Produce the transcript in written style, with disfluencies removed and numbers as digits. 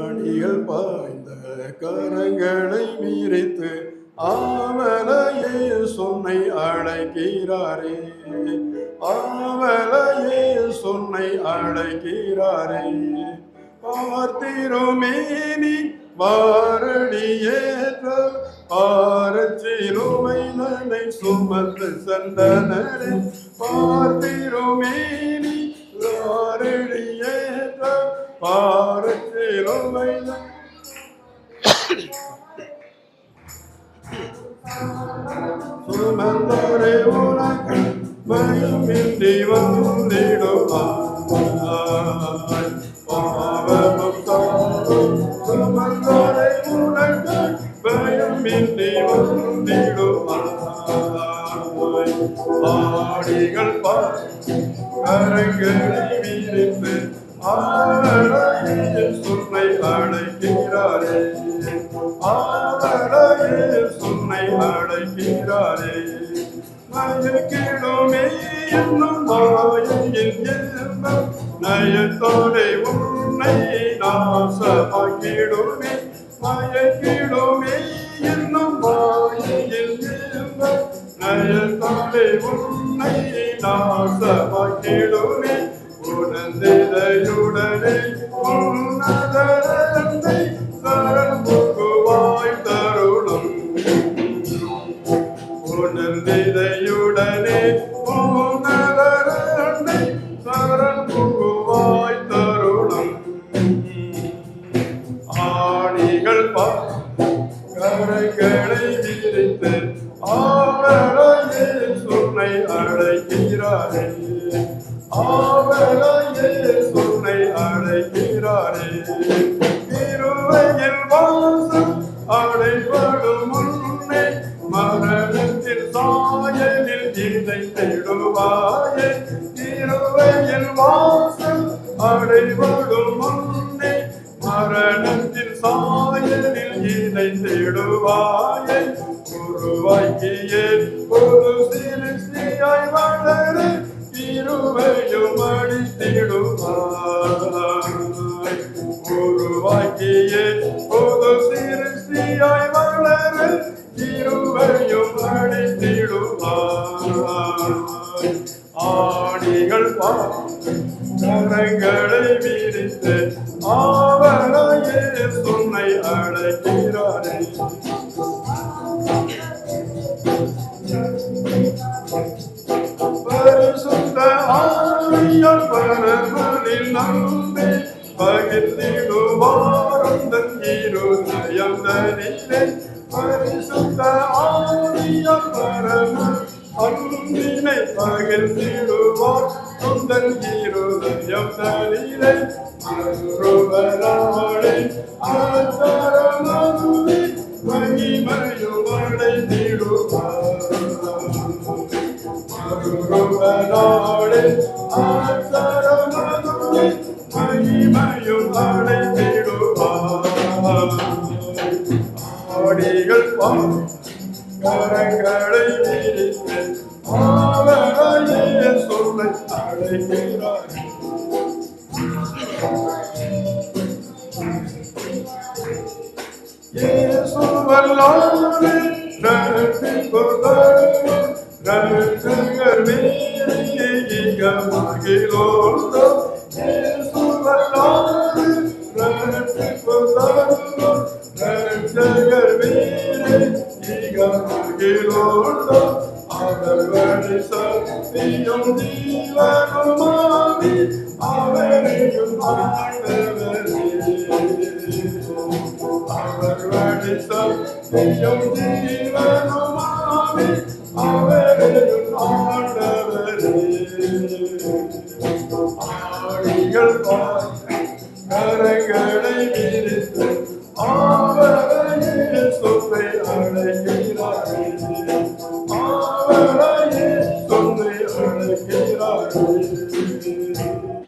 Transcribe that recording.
அடிகள் பாய்ந்த கரங்களை விரித்து ஆவலையே சொன்னை அழைக்கிறாரே, ஆவலையே சொன்னை அழைக்கிறாரே. பார்த்திருமேனி வாரடியேற்ற பாரச்சிலுமை நனை சுமந்து சந்தனரே. பார்த்திருமேனி வாரடியேற்ற பாரச்சிலுமை சுமந்தரே உனக்கு பயமின்றி வந்திடுவாய். பாவமும் சாவும் சுமந்தரே உனக்கு பயமின்றி வந்திடுவாய். ஆடிகள் கரங்களை விரித்து ஆவலையே சொன்னை அழைக்கிறாரே, ஆவலையே சொன்னை அழைக்கிறாரே. மயக்கிடுமே என்னும் மாயையில் எல்லாம் நயத்தோடே உன்னை நாசமாக்கிடுமே. மயக்கிடுமே என்னும் மாயையில் எல்லாம் நயத்தோடே உன்னை நாசமாக்கிடுமே. உணர்ந்திடையுடனே உன்னதரந்தை சரண் புகுவாய் தருணம். உணர்ந்திடையுடனே உன்னதரந்தை சரண் புகுவாய் தருணம். ஆணிகள் கரைகளை விரித்து ஆவலையே சொன்னை அழைக்கிறாரே, ஆவலையே சொன்னை அழைக்கிறாரே. திருவையில் வாசம் அடைபடும் முன்னே மரணத்தின் சாயலில் இதை தேடுவாயே. திருவையில் வாசம் அடைபடும் முன்னே மரணத்தின் சாயலில் இதை தேடுவாயே. உருவாக்கியே ஒரு சிருஷ்டியாய் வளர இருவையும் அடித்திடுவாய். உருவாக்கியே ஒரு சிருஷ்டியாய் வளர இருவையும் அடித்திடுவாய். ஆணிகள் கரங்களை விரித்து ஆவலையே சொன்னை அழைக்கிறாரே. பரிசுத்த ஆவியால் பரமனில் நம்பி பகிர்ந்திடுவாருந்தன் இருதயம் தனிலே. பரிசுத்த ஆவியால் பரம அன்பினை பகிர்ந்திடுவார் உந்தன் இருதயம் தனிலே. அருவராளே ஆச்சாரமதுவே மகிமையும் அடைந்திடுவார். அருவராளே ஆச்சாரமதுவே மகிமையும் அடைந்திடுவார். ஆடிகள் கரங்களை விரித்து ஆவலையே சொல்லை அழைக்கிறார். இயேசுவல்லாமே ரட்சிப்புதரும் ரட்சகர் மேலே இகமகிலோதோ. இயேசுவல்லாமே ரட்சிப்புதரும் ரட்சகர் மேலே இகமகிலோதோ. அவர் வழி சக்தியும் ஜீவனுமாவி அவரையும் ஆண்டவரே. அவர் வழி சக்தியும் ஜீவனும்